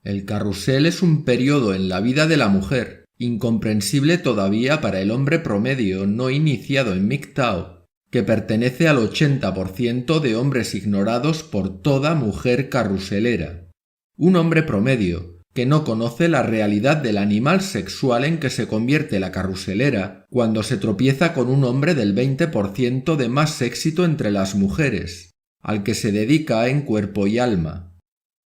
El carrusel es un periodo en la vida de la mujer, incomprensible todavía para el hombre promedio no iniciado en MGTOW, que pertenece al 80% de hombres ignorados por toda mujer carruselera. Un hombre promedio, que no conoce la realidad del animal sexual en que se convierte la carruselera cuando se tropieza con un hombre del 20% de más éxito entre las mujeres, al que se dedica en cuerpo y alma.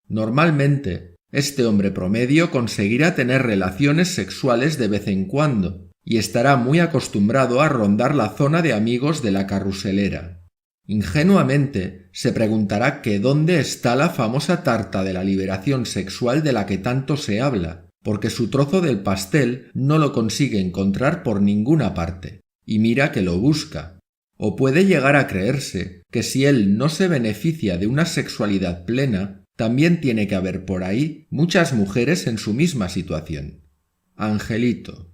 Normalmente, este hombre promedio conseguirá tener relaciones sexuales de vez en cuando y estará muy acostumbrado a rondar la zona de amigos de la carruselera. Ingenuamente se preguntará que dónde está la famosa tarta de la liberación sexual de la que tanto se habla, porque su trozo del pastel no lo consigue encontrar por ninguna parte, y mira que lo busca. O puede llegar a creerse que si él no se beneficia de una sexualidad plena, también tiene que haber por ahí muchas mujeres en su misma situación. Angelito.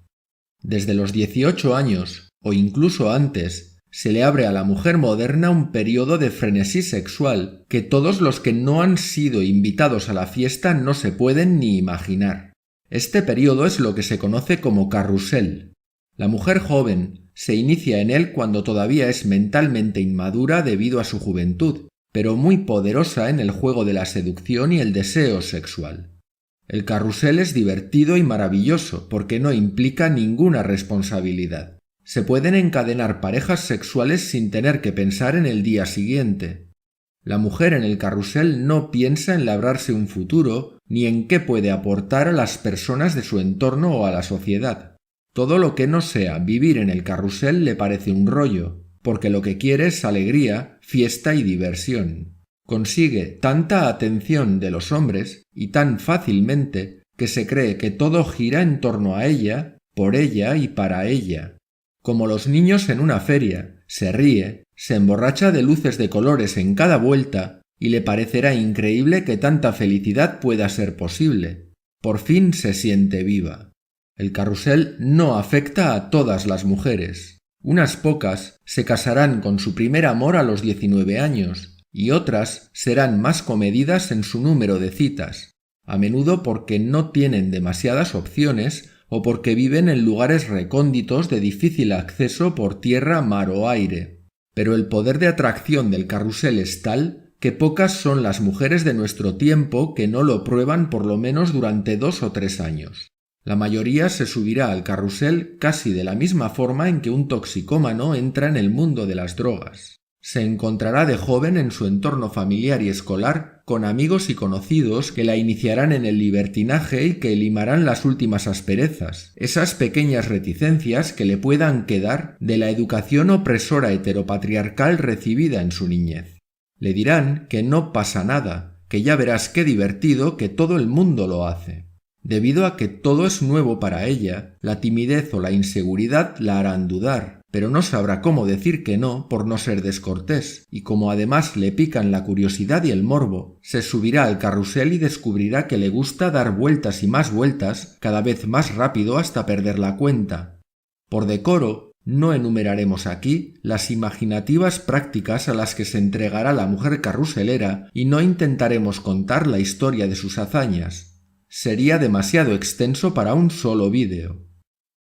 Desde los 18 años, o incluso antes, se le abre a la mujer moderna un periodo de frenesí sexual que todos los que no han sido invitados a la fiesta no se pueden ni imaginar. Este periodo es lo que se conoce como carrusel. La mujer joven se inicia en él cuando todavía es mentalmente inmadura debido a su juventud, pero muy poderosa en el juego de la seducción y el deseo sexual. El carrusel es divertido y maravilloso porque no implica ninguna responsabilidad. Se pueden encadenar parejas sexuales sin tener que pensar en el día siguiente. La mujer en el carrusel no piensa en labrarse un futuro ni en qué puede aportar a las personas de su entorno o a la sociedad. Todo lo que no sea vivir en el carrusel le parece un rollo, porque lo que quiere es alegría, fiesta y diversión. Consigue tanta atención de los hombres y tan fácilmente que se cree que todo gira en torno a ella, por ella y para ella. Como los niños en una feria, se ríe, se emborracha de luces de colores en cada vuelta y le parecerá increíble que tanta felicidad pueda ser posible. Por fin se siente viva. El carrusel no afecta a todas las mujeres. Unas pocas se casarán con su primer amor a los 19 años y otras serán más comedidas en su número de citas, a menudo porque no tienen demasiadas opciones o porque viven en lugares recónditos de difícil acceso por tierra, mar o aire. Pero el poder de atracción del carrusel es tal que pocas son las mujeres de nuestro tiempo que no lo prueban por lo menos durante 2 o 3 años. La mayoría se subirá al carrusel casi de la misma forma en que un toxicómano entra en el mundo de las drogas. Se encontrará de joven en su entorno familiar y escolar con amigos y conocidos que la iniciarán en el libertinaje y que limarán las últimas asperezas, esas pequeñas reticencias que le puedan quedar de la educación opresora heteropatriarcal recibida en su niñez. Le dirán que no pasa nada, que ya verás qué divertido, que todo el mundo lo hace. Debido a que todo es nuevo para ella, la timidez o la inseguridad la harán dudar, pero no sabrá cómo decir que no por no ser descortés, y como además le pican la curiosidad y el morbo, se subirá al carrusel y descubrirá que le gusta dar vueltas y más vueltas, cada vez más rápido hasta perder la cuenta. Por decoro, no enumeraremos aquí las imaginativas prácticas a las que se entregará la mujer carruselera y no intentaremos contar la historia de sus hazañas. Sería demasiado extenso para un solo vídeo.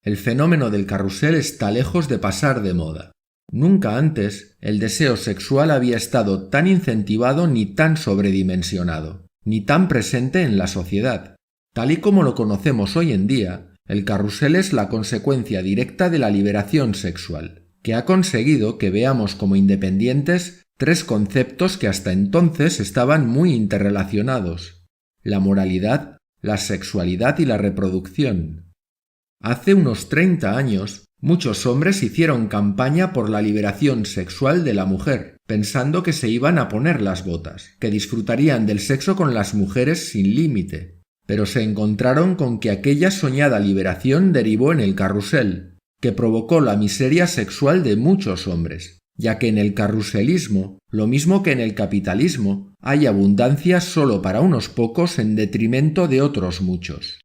El fenómeno del carrusel está lejos de pasar de moda. Nunca antes el deseo sexual había estado tan incentivado ni tan sobredimensionado, ni tan presente en la sociedad. Tal y como lo conocemos hoy en día, el carrusel es la consecuencia directa de la liberación sexual, que ha conseguido que veamos como independientes 3 conceptos que hasta entonces estaban muy interrelacionados: la moralidad, la sexualidad y la reproducción. Hace unos 30 años, muchos hombres hicieron campaña por la liberación sexual de la mujer, pensando que se iban a poner las botas, que disfrutarían del sexo con las mujeres sin límite. Pero se encontraron con que aquella soñada liberación derivó en el carrusel, que provocó la miseria sexual de muchos hombres, ya que en el carruselismo, lo mismo que en el capitalismo, hay abundancia solo para unos pocos en detrimento de otros muchos.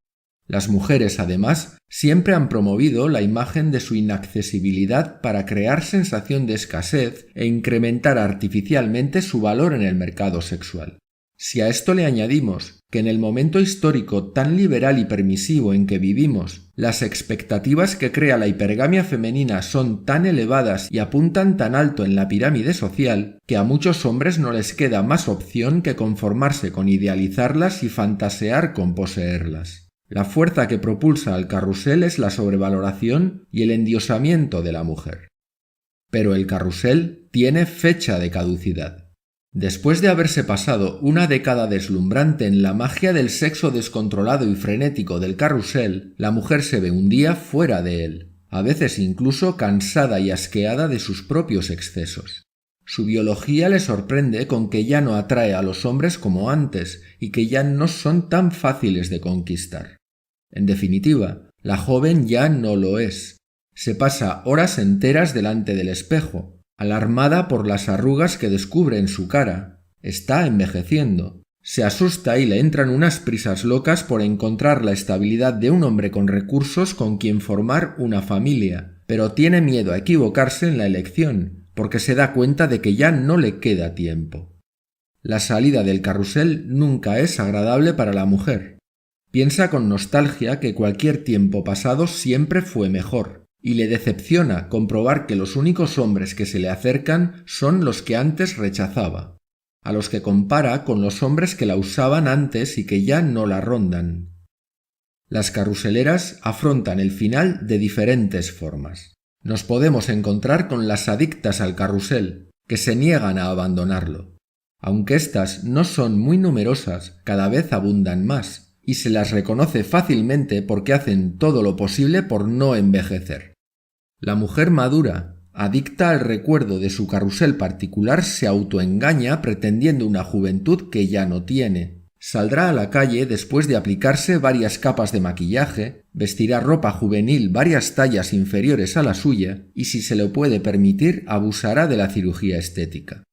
Las mujeres, además, siempre han promovido la imagen de su inaccesibilidad para crear sensación de escasez e incrementar artificialmente su valor en el mercado sexual. Si a esto le añadimos que en el momento histórico tan liberal y permisivo en que vivimos, las expectativas que crea la hipergamia femenina son tan elevadas y apuntan tan alto en la pirámide social, que a muchos hombres no les queda más opción que conformarse con idealizarlas y fantasear con poseerlas. La fuerza que propulsa al carrusel es la sobrevaloración y el endiosamiento de la mujer. Pero el carrusel tiene fecha de caducidad. Después de haberse pasado una década deslumbrante en la magia del sexo descontrolado y frenético del carrusel, la mujer se ve un día fuera de él, a veces incluso cansada y asqueada de sus propios excesos. Su biología le sorprende con que ya no atrae a los hombres como antes y que ya no son tan fáciles de conquistar. En definitiva, la joven ya no lo es. Se pasa horas enteras delante del espejo, alarmada por las arrugas que descubre en su cara. Está envejeciendo. Se asusta y le entran unas prisas locas por encontrar la estabilidad de un hombre con recursos con quien formar una familia, pero tiene miedo a equivocarse en la elección, porque se da cuenta de que ya no le queda tiempo. La salida del carrusel nunca es agradable para la mujer. Piensa con nostalgia que cualquier tiempo pasado siempre fue mejor, y le decepciona comprobar que los únicos hombres que se le acercan son los que antes rechazaba, a los que compara con los hombres que la usaban antes y que ya no la rondan. Las carruseleras afrontan el final de diferentes formas. Nos podemos encontrar con las adictas al carrusel, que se niegan a abandonarlo. Aunque éstas no son muy numerosas, cada vez abundan más, y se las reconoce fácilmente porque hacen todo lo posible por no envejecer. La mujer madura, adicta al recuerdo de su carrusel particular, se autoengaña pretendiendo una juventud que ya no tiene. Saldrá a la calle después de aplicarse varias capas de maquillaje, vestirá ropa juvenil varias tallas inferiores a la suya y, si se lo puede permitir, abusará de la cirugía estética.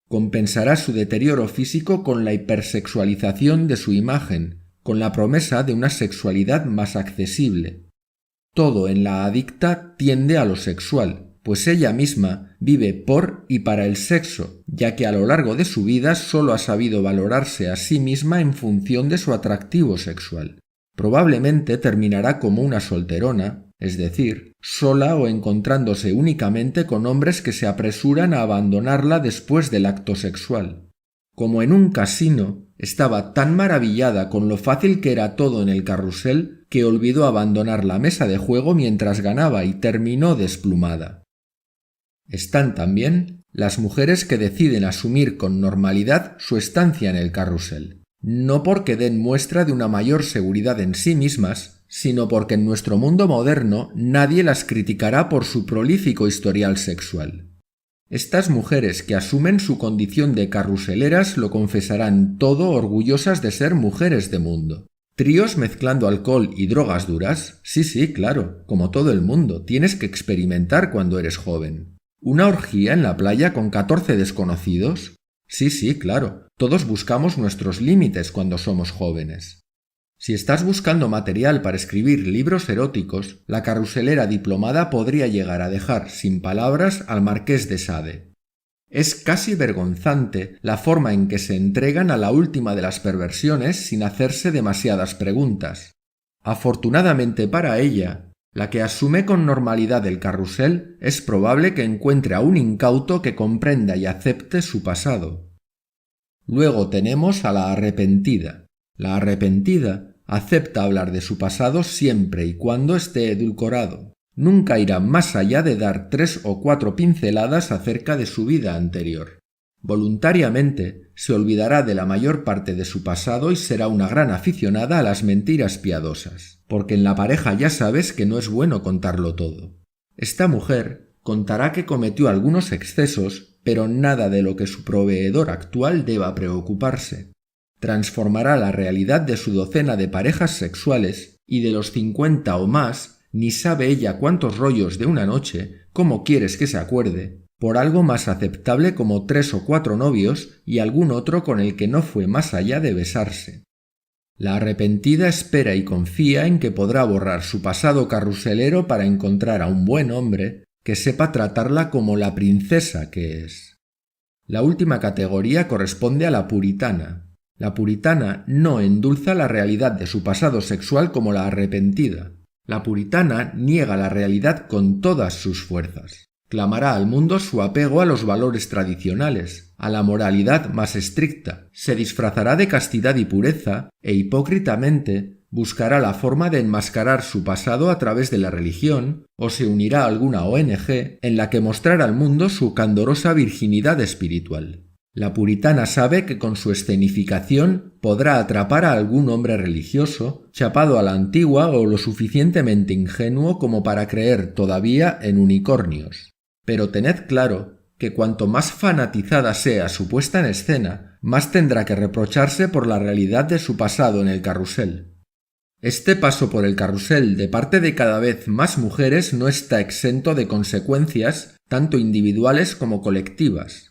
Compensará su deterioro físico con la hipersexualización de su imagen, con la promesa de una sexualidad más accesible. Todo en la adicta tiende a lo sexual, pues ella misma vive por y para el sexo, ya que a lo largo de su vida solo ha sabido valorarse a sí misma en función de su atractivo sexual. Probablemente terminará como una solterona, es decir, sola o encontrándose únicamente con hombres que se apresuran a abandonarla después del acto sexual. Como en un casino, estaba tan maravillada con lo fácil que era todo en el carrusel que olvidó abandonar la mesa de juego mientras ganaba y terminó desplumada. Están también las mujeres que deciden asumir con normalidad su estancia en el carrusel, no porque den muestra de una mayor seguridad en sí mismas, sino porque en nuestro mundo moderno nadie las criticará por su prolífico historial sexual. Estas mujeres que asumen su condición de carruseleras lo confesarán todo orgullosas de ser mujeres de mundo. ¿Tríos mezclando alcohol y drogas duras? Sí, claro, como todo el mundo, tienes que experimentar cuando eres joven. ¿Una orgía en la playa con 14 desconocidos? Sí, claro, todos buscamos nuestros límites cuando somos jóvenes. Si estás buscando material para escribir libros eróticos, la carruselera diplomada podría llegar a dejar sin palabras al Marqués de Sade. Es casi vergonzante la forma en que se entregan a la última de las perversiones sin hacerse demasiadas preguntas. Afortunadamente para ella, la que asume con normalidad el carrusel, es probable que encuentre a un incauto que comprenda y acepte su pasado. Luego tenemos a la arrepentida. La arrepentida acepta hablar de su pasado siempre y cuando esté edulcorado. Nunca irá más allá de dar 3 o 4 pinceladas acerca de su vida anterior. Voluntariamente se olvidará de la mayor parte de su pasado y será una gran aficionada a las mentiras piadosas, porque en la pareja ya sabes que no es bueno contarlo todo. Esta mujer contará que cometió algunos excesos, pero nada de lo que su proveedor actual deba preocuparse. Transformará la realidad de su docena de parejas sexuales y de los 50 o más, ni sabe ella cuántos rollos de una noche, cómo quieres que se acuerde, por algo más aceptable como 3 o 4 novios y algún otro con el que no fue más allá de besarse. La arrepentida espera y confía en que podrá borrar su pasado carruselero para encontrar a un buen hombre que sepa tratarla como la princesa que es. La última categoría corresponde a la puritana. La puritana no endulza la realidad de su pasado sexual como la arrepentida. La puritana niega la realidad con todas sus fuerzas. Clamará al mundo su apego a los valores tradicionales, a la moralidad más estricta, se disfrazará de castidad y pureza e hipócritamente buscará la forma de enmascarar su pasado a través de la religión o se unirá a alguna ONG en la que mostrará al mundo su candorosa virginidad espiritual. La puritana sabe que con su escenificación podrá atrapar a algún hombre religioso, chapado a la antigua o lo suficientemente ingenuo como para creer todavía en unicornios. Pero tened claro que cuanto más fanatizada sea su puesta en escena, más tendrá que reprocharse por la realidad de su pasado en el carrusel. Este paso por el carrusel de parte de cada vez más mujeres no está exento de consecuencias, tanto individuales como colectivas.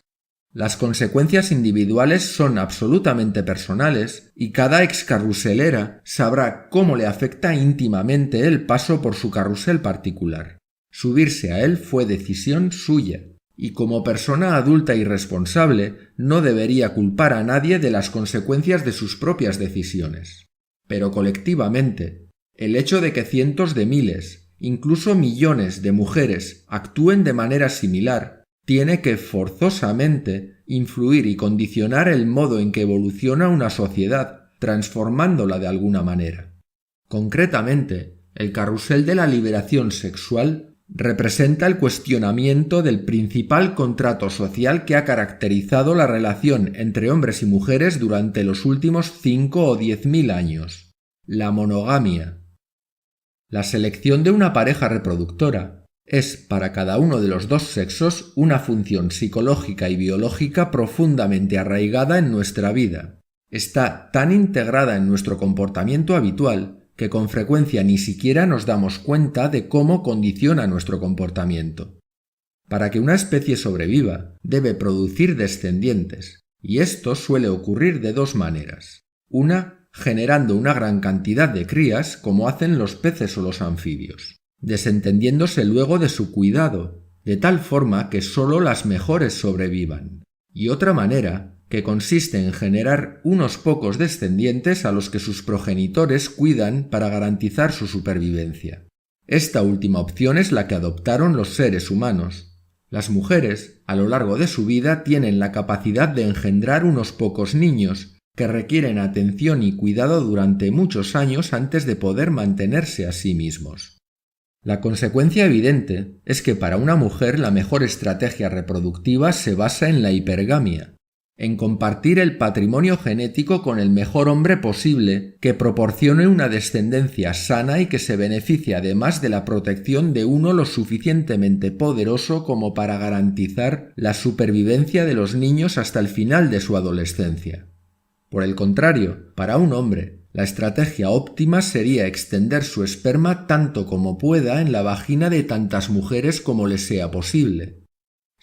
Las consecuencias individuales son absolutamente personales y cada excarruselera sabrá cómo le afecta íntimamente el paso por su carrusel particular. Subirse a él fue decisión suya, y como persona adulta y responsable no debería culpar a nadie de las consecuencias de sus propias decisiones. Pero colectivamente, el hecho de que cientos de miles, incluso millones de mujeres actúen de manera similar, tiene que forzosamente influir y condicionar el modo en que evoluciona una sociedad, transformándola de alguna manera. Concretamente, el carrusel de la liberación sexual representa el cuestionamiento del principal contrato social que ha caracterizado la relación entre hombres y mujeres durante los últimos 5 o 10.000 años: la monogamia. La selección de una pareja reproductora es para cada uno de los dos sexos una función psicológica y biológica profundamente arraigada en nuestra vida. Está tan integrada en nuestro comportamiento habitual que con frecuencia ni siquiera nos damos cuenta de cómo condiciona nuestro comportamiento. Para que una especie sobreviva, debe producir descendientes, y esto suele ocurrir de dos maneras. Una, generando una gran cantidad de crías, como hacen los peces o los anfibios, desentendiéndose luego de su cuidado, de tal forma que sólo las mejores sobrevivan. Y otra manera, que consiste en generar unos pocos descendientes a los que sus progenitores cuidan para garantizar su supervivencia. Esta última opción es la que adoptaron los seres humanos. Las mujeres, a lo largo de su vida, tienen la capacidad de engendrar unos pocos niños que requieren atención y cuidado durante muchos años antes de poder mantenerse a sí mismos. La consecuencia evidente es que para una mujer la mejor estrategia reproductiva se basa en la hipergamia, en compartir el patrimonio genético con el mejor hombre posible que proporcione una descendencia sana y que se beneficie además de la protección de uno lo suficientemente poderoso como para garantizar la supervivencia de los niños hasta el final de su adolescencia. Por el contrario, para un hombre, la estrategia óptima sería extender su esperma tanto como pueda en la vagina de tantas mujeres como le sea posible.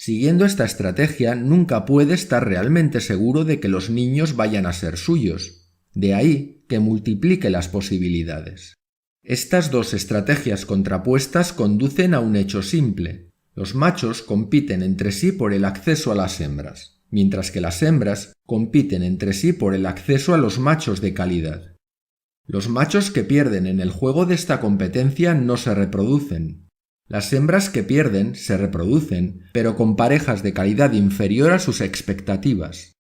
Siguiendo esta estrategia, nunca puede estar realmente seguro de que los niños vayan a ser suyos. De ahí que multiplique las posibilidades. Estas dos estrategias contrapuestas conducen a un hecho simple. Los machos compiten entre sí por el acceso a las hembras, mientras que las hembras compiten entre sí por el acceso a los machos de calidad. Los machos que pierden en el juego de esta competencia no se reproducen. Las hembras que pierden se reproducen, pero con parejas de calidad inferior a sus expectativas.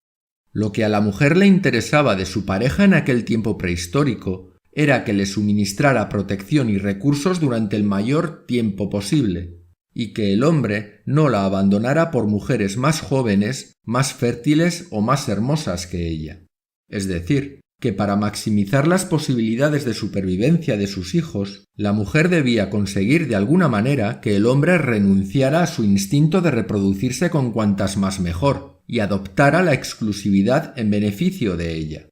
Lo que a la mujer le interesaba de su pareja en aquel tiempo prehistórico era que le suministrara protección y recursos durante el mayor tiempo posible, y que el hombre no la abandonara por mujeres más jóvenes, más fértiles o más hermosas que ella. Es decir, que para maximizar las posibilidades de supervivencia de sus hijos, la mujer debía conseguir de alguna manera que el hombre renunciara a su instinto de reproducirse con cuantas más mejor y adoptara la exclusividad en beneficio de ella.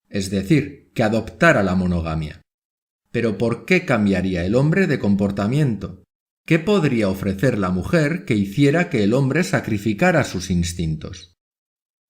Es decir, que adoptara la monogamia. Pero ¿por qué cambiaría el hombre de comportamiento? ¿Qué podría ofrecer la mujer que hiciera que el hombre sacrificara sus instintos?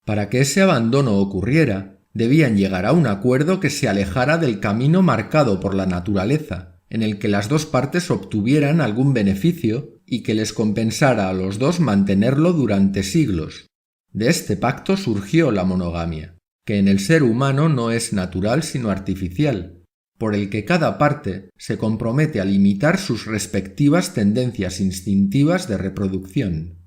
Para que ese abandono ocurriera, debían llegar a un acuerdo que se alejara del camino marcado por la naturaleza, en el que las dos partes obtuvieran algún beneficio y que les compensara a los dos mantenerlo durante siglos. De este pacto surgió la monogamia, que en el ser humano no es natural sino artificial, por el que cada parte se compromete a limitar sus respectivas tendencias instintivas de reproducción.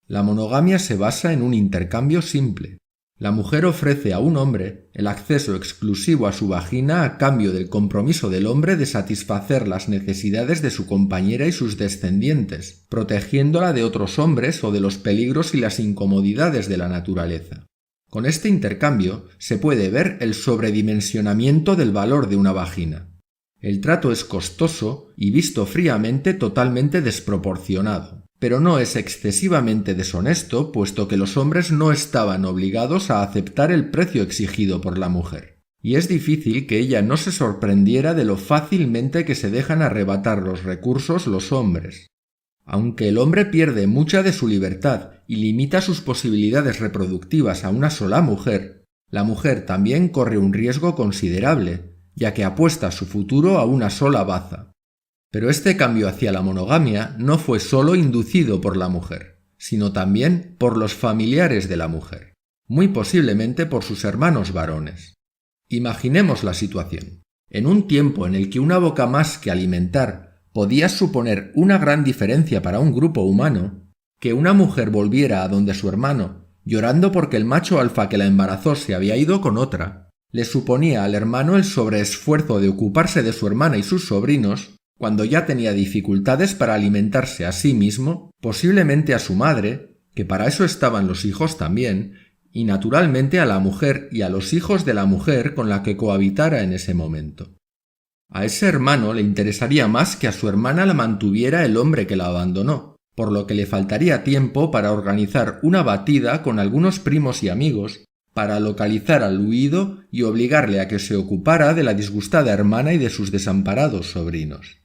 La monogamia se basa en un intercambio simple. La mujer ofrece a un hombre el acceso exclusivo a su vagina a cambio del compromiso del hombre de satisfacer las necesidades de su compañera y sus descendientes, protegiéndola de otros hombres o de los peligros y las incomodidades de la naturaleza. Con este intercambio se puede ver el sobredimensionamiento del valor de una vagina. El trato es costoso y, visto fríamente, totalmente desproporcionado, pero no es excesivamente deshonesto, puesto que los hombres no estaban obligados a aceptar el precio exigido por la mujer, y es difícil que ella no se sorprendiera de lo fácilmente que se dejan arrebatar los recursos los hombres. Aunque el hombre pierde mucha de su libertad y limita sus posibilidades reproductivas a una sola mujer, la mujer también corre un riesgo considerable, ya que apuesta su futuro a una sola baza. Pero este cambio hacia la monogamia no fue solo inducido por la mujer, sino también por los familiares de la mujer, muy posiblemente por sus hermanos varones. Imaginemos la situación. En un tiempo en el que una boca más que alimentar podía suponer una gran diferencia para un grupo humano, que una mujer volviera a donde su hermano, llorando porque el macho alfa que la embarazó se había ido con otra, le suponía al hermano el sobreesfuerzo de ocuparse de su hermana y sus sobrinos, cuando ya tenía dificultades para alimentarse a sí mismo, posiblemente a su madre, que para eso estaban los hijos también, y naturalmente a la mujer y a los hijos de la mujer con la que cohabitara en ese momento. A ese hermano le interesaría más que a su hermana la mantuviera el hombre que la abandonó, por lo que le faltaría tiempo para organizar una batida con algunos primos y amigos, para localizar al huido y obligarle a que se ocupara de la disgustada hermana y de sus desamparados sobrinos.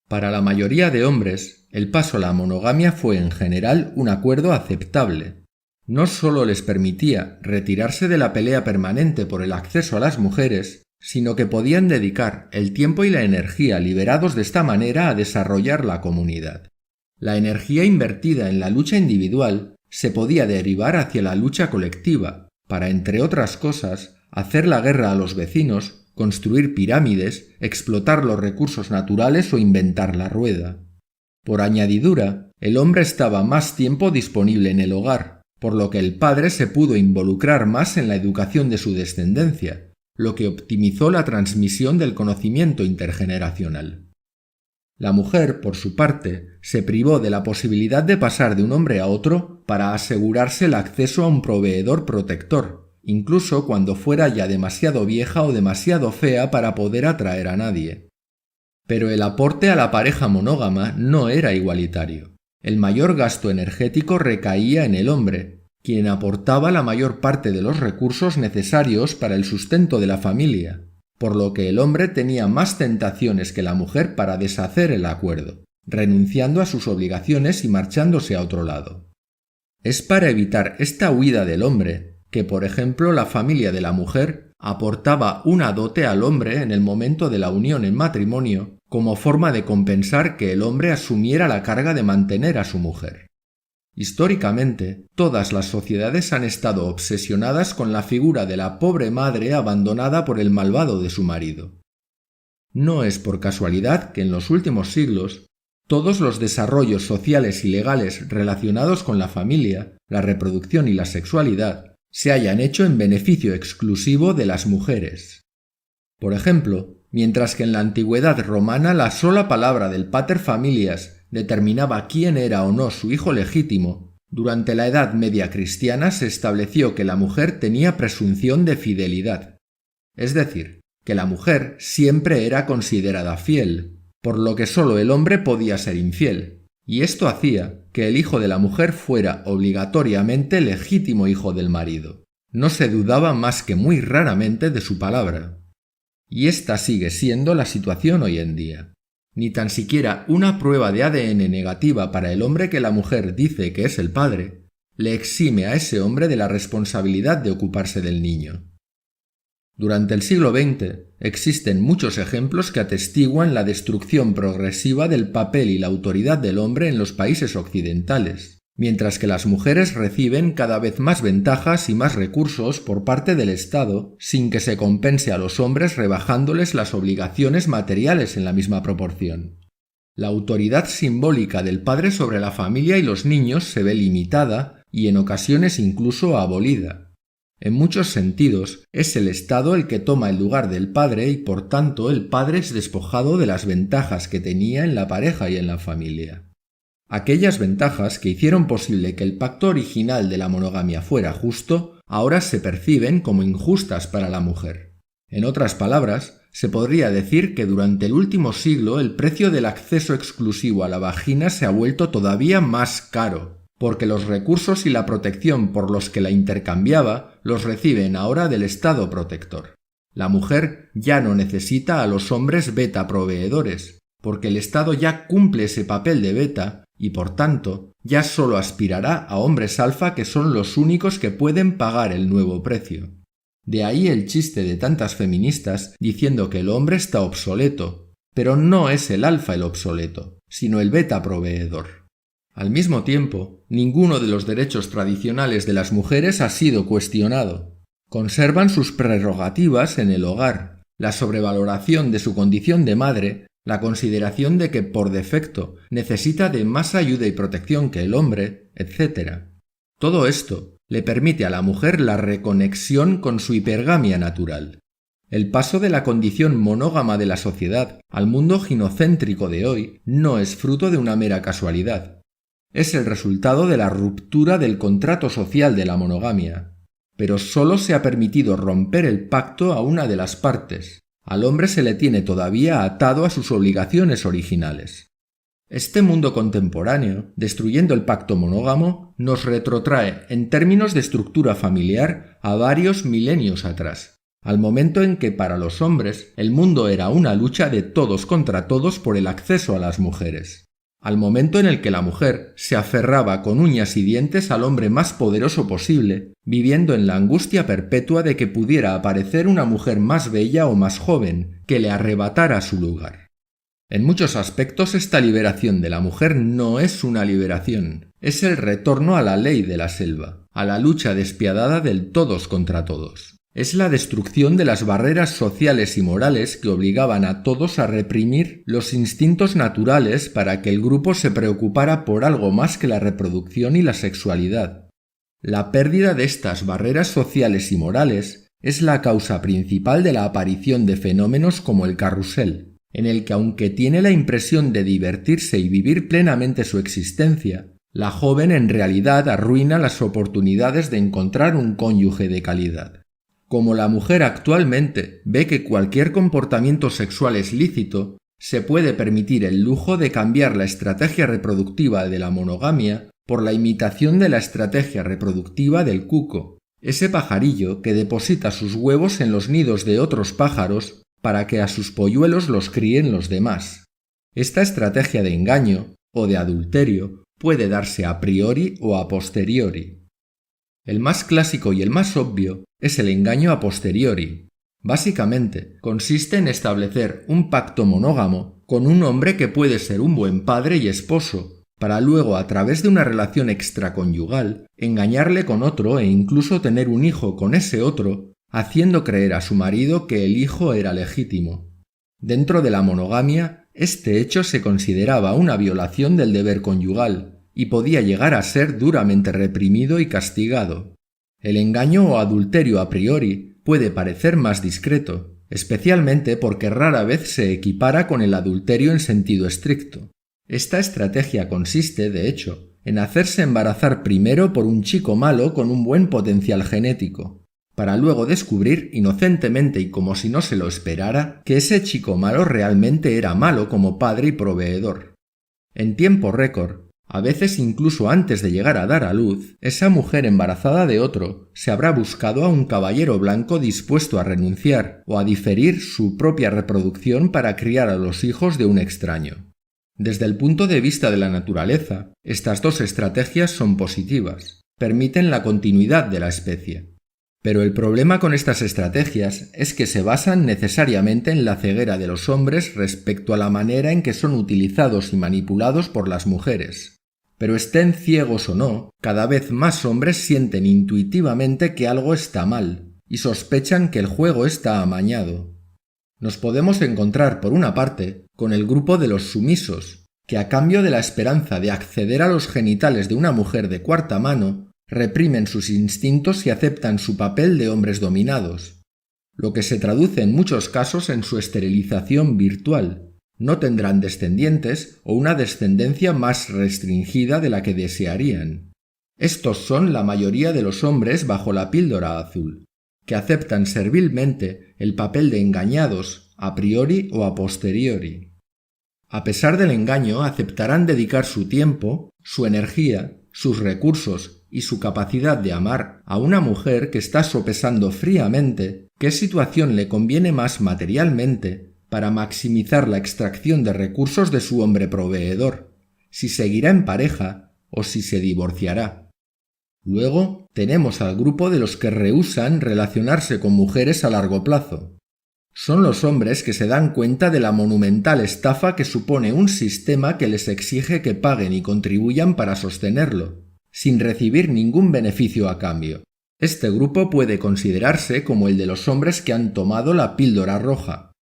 Para la mayoría de hombres, el paso a la monogamia fue en general un acuerdo aceptable. No solo les permitía retirarse de la pelea permanente por el acceso a las mujeres, sino que podían dedicar el tiempo y la energía liberados de esta manera a desarrollar la comunidad. La energía invertida en la lucha individual se podía derivar hacia la lucha colectiva, para, entre otras cosas, hacer la guerra a los vecinos, construir pirámides, explotar los recursos naturales o inventar la rueda. Por añadidura, el hombre estaba más tiempo disponible en el hogar, por lo que el padre se pudo involucrar más en la educación de su descendencia, lo que optimizó la transmisión del conocimiento intergeneracional. La mujer, por su parte, se privó de la posibilidad de pasar de un hombre a otro para asegurarse el acceso a un proveedor protector, incluso cuando fuera ya demasiado vieja o demasiado fea para poder atraer a nadie. Pero el aporte a la pareja monógama no era igualitario. El mayor gasto energético recaía en el hombre, quien aportaba la mayor parte de los recursos necesarios para el sustento de la familia, por lo que el hombre tenía más tentaciones que la mujer para deshacer el acuerdo, renunciando a sus obligaciones y marchándose a otro lado. Es para evitar esta huida del hombre que, por ejemplo, la familia de la mujer aportaba una dote al hombre en el momento de la unión en matrimonio como forma de compensar que el hombre asumiera la carga de mantener a su mujer. Históricamente, todas las sociedades han estado obsesionadas con la figura de la pobre madre abandonada por el malvado de su marido. No es por casualidad que en los últimos siglos todos los desarrollos sociales y legales relacionados con la familia, la reproducción y la sexualidad se hayan hecho en beneficio exclusivo de las mujeres. Por ejemplo, mientras que en la antigüedad romana la sola palabra del pater familias determinaba quién era o no su hijo legítimo, durante la Edad Media cristiana se estableció que la mujer tenía presunción de fidelidad, es decir, que la mujer siempre era considerada fiel, por lo que solo el hombre podía ser infiel, y esto hacía que el hijo de la mujer fuera obligatoriamente legítimo hijo del marido. No se dudaba más que muy raramente de su palabra. Y esta sigue siendo la situación hoy en día. Ni tan siquiera una prueba de ADN negativa para el hombre que la mujer dice que es el padre le exime a ese hombre de la responsabilidad de ocuparse del niño. Durante el siglo XX existen muchos ejemplos que atestiguan la destrucción progresiva del papel y la autoridad del hombre en los países occidentales, mientras que las mujeres reciben cada vez más ventajas y más recursos por parte del Estado sin que se compense a los hombres rebajándoles las obligaciones materiales en la misma proporción. La autoridad simbólica del padre sobre la familia y los niños se ve limitada y en ocasiones incluso abolida. En muchos sentidos, es el Estado el que toma el lugar del padre y por tanto el padre es despojado de las ventajas que tenía en la pareja y en la familia. Aquellas ventajas que hicieron posible que el pacto original de la monogamia fuera justo, ahora se perciben como injustas para la mujer. En otras palabras, se podría decir que durante el último siglo el precio del acceso exclusivo a la vagina se ha vuelto todavía más caro, porque los recursos y la protección por los que la intercambiaba los reciben ahora del Estado protector. La mujer ya no necesita a los hombres beta proveedores, porque el Estado ya cumple ese papel de beta y por tanto ya solo aspirará a hombres alfa que son los únicos que pueden pagar el nuevo precio. De ahí el chiste de tantas feministas diciendo que el hombre está obsoleto, pero no es el alfa el obsoleto, sino el beta proveedor. Al mismo tiempo, ninguno de los derechos tradicionales de las mujeres ha sido cuestionado. Conservan sus prerrogativas en el hogar, la sobrevaloración de su condición de madre, la consideración de que por defecto necesita de más ayuda y protección que el hombre, etc. Todo esto le permite a la mujer la reconexión con su hipergamia natural. El paso de la condición monógama de la sociedad al mundo ginocéntrico de hoy no es fruto de una mera casualidad. Es el resultado de la ruptura del contrato social de la monogamia. Pero solo se ha permitido romper el pacto a una de las partes. Al hombre se le tiene todavía atado a sus obligaciones originales. Este mundo contemporáneo, destruyendo el pacto monógamo, nos retrotrae en términos de estructura familiar a varios milenios atrás, al momento en que para los hombres el mundo era una lucha de todos contra todos por el acceso a las mujeres, al momento en el que la mujer se aferraba con uñas y dientes al hombre más poderoso posible, viviendo en la angustia perpetua de que pudiera aparecer una mujer más bella o más joven que le arrebatara su lugar. En muchos aspectos esta liberación de la mujer no es una liberación, es el retorno a la ley de la selva, a la lucha despiadada del todos contra todos. Es la destrucción de las barreras sociales y morales que obligaban a todos a reprimir los instintos naturales para que el grupo se preocupara por algo más que la reproducción y la sexualidad. La pérdida de estas barreras sociales y morales es la causa principal de la aparición de fenómenos como el carrusel, en el que aunque tiene la impresión de divertirse y vivir plenamente su existencia, la joven en realidad arruina las oportunidades de encontrar un cónyuge de calidad. Como la mujer actualmente ve que cualquier comportamiento sexual es lícito, se puede permitir el lujo de cambiar la estrategia reproductiva de la monogamia por la imitación de la estrategia reproductiva del cuco, ese pajarillo que deposita sus huevos en los nidos de otros pájaros para que a sus polluelos los críen los demás. Esta estrategia de engaño o de adulterio puede darse a priori o a posteriori. El más clásico y el más obvio es el engaño a posteriori. Básicamente, consiste en establecer un pacto monógamo con un hombre que puede ser un buen padre y esposo, para luego, a través de una relación extraconyugal, engañarle con otro e incluso tener un hijo con ese otro, haciendo creer a su marido que el hijo era legítimo. Dentro de la monogamia, este hecho se consideraba una violación del deber conyugal y podía llegar a ser duramente reprimido y castigado. El engaño o adulterio a priori puede parecer más discreto, especialmente porque rara vez se equipara con el adulterio en sentido estricto. Esta estrategia consiste, de hecho, en hacerse embarazar primero por un chico malo con un buen potencial genético, para luego descubrir inocentemente y como si no se lo esperara que ese chico malo realmente era malo como padre y proveedor. En tiempo récord, a veces incluso antes de llegar a dar a luz, esa mujer embarazada de otro se habrá buscado a un caballero blanco dispuesto a renunciar o a diferir su propia reproducción para criar a los hijos de un extraño. Desde el punto de vista de la naturaleza, estas dos estrategias son positivas, permiten la continuidad de la especie. Pero el problema con estas estrategias es que se basan necesariamente en la ceguera de los hombres respecto a la manera en que son utilizados y manipulados por las mujeres. Pero estén ciegos o no, cada vez más hombres sienten intuitivamente que algo está mal y sospechan que el juego está amañado. Nos podemos encontrar, por una parte, con el grupo de los sumisos, que a cambio de la esperanza de acceder a los genitales de una mujer de cuarta mano, reprimen sus instintos y aceptan su papel de hombres dominados, lo que se traduce en muchos casos en su esterilización virtual. No tendrán descendientes o una descendencia más restringida de la que desearían. Estos son la mayoría de los hombres bajo la píldora azul, que aceptan servilmente el papel de engañados a priori o a posteriori. A pesar del engaño, aceptarán dedicar su tiempo, su energía, sus recursos y su capacidad de amar a una mujer que está sopesando fríamente qué situación le conviene más materialmente para maximizar la extracción de recursos de su hombre proveedor, si seguirá en pareja o si se divorciará. Luego tenemos al grupo de los que rehúsan relacionarse con mujeres a largo plazo. Son los hombres que se dan cuenta de la monumental estafa que supone un sistema que les exige que paguen y contribuyan para sostenerlo, sin recibir ningún beneficio a cambio. Este grupo puede considerarse como el de los hombres que han tomado la píldora roja.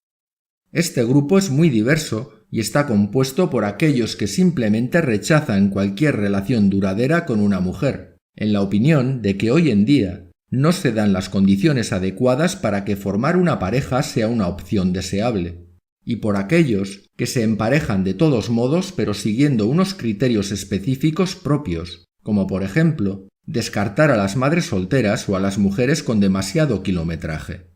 Este grupo es muy diverso y está compuesto por aquellos que simplemente rechazan cualquier relación duradera con una mujer, en la opinión de que hoy en día no se dan las condiciones adecuadas para que formar una pareja sea una opción deseable, y por aquellos que se emparejan de todos modos pero siguiendo unos criterios específicos propios, como por ejemplo, descartar a las madres solteras o a las mujeres con demasiado kilometraje.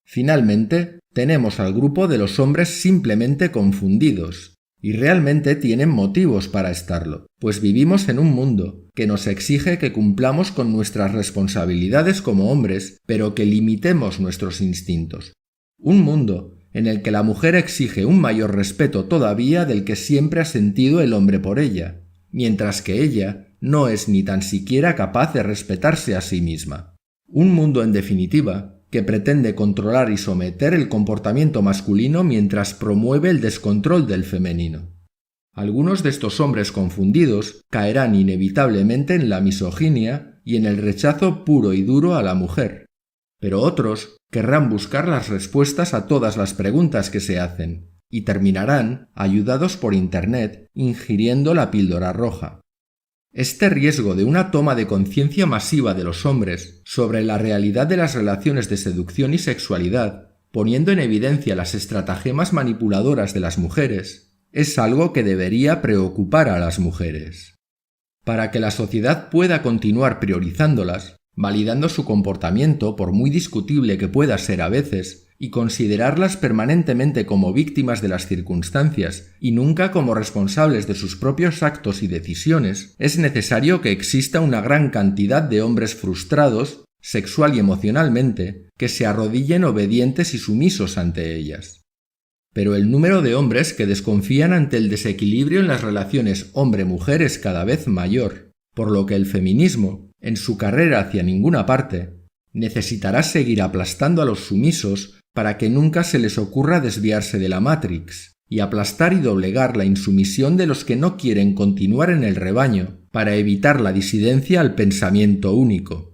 Finalmente, tenemos al grupo de los hombres simplemente confundidos, y realmente tienen motivos para estarlo, pues vivimos en un mundo que nos exige que cumplamos con nuestras responsabilidades como hombres, pero que limitemos nuestros instintos. Un mundo en el que la mujer exige un mayor respeto todavía del que siempre ha sentido el hombre por ella, mientras que ella no es ni tan siquiera capaz de respetarse a sí misma. Un mundo, en definitiva, que pretende controlar y someter el comportamiento masculino mientras promueve el descontrol del femenino. Algunos de estos hombres confundidos caerán inevitablemente en la misoginia y en el rechazo puro y duro a la mujer, pero otros querrán buscar las respuestas a todas las preguntas que se hacen y terminarán ayudados por Internet ingiriendo la píldora roja. Este riesgo de una toma de conciencia masiva de los hombres sobre la realidad de las relaciones de seducción y sexualidad, poniendo en evidencia las estratagemas manipuladoras de las mujeres, es algo que debería preocupar a las mujeres. Para que la sociedad pueda continuar priorizándolas, validando su comportamiento por muy discutible que pueda ser a veces, y considerarlas permanentemente como víctimas de las circunstancias y nunca como responsables de sus propios actos y decisiones, es necesario que exista una gran cantidad de hombres frustrados, sexual y emocionalmente, que se arrodillen obedientes y sumisos ante ellas. Pero el número de hombres que desconfían ante el desequilibrio en las relaciones hombre-mujer es cada vez mayor, por lo que el feminismo, en su carrera hacia ninguna parte, necesitará seguir aplastando a los sumisos para que nunca se les ocurra desviarse de la Matrix, y aplastar y doblegar la insumisión de los que no quieren continuar en el rebaño para evitar la disidencia al pensamiento único.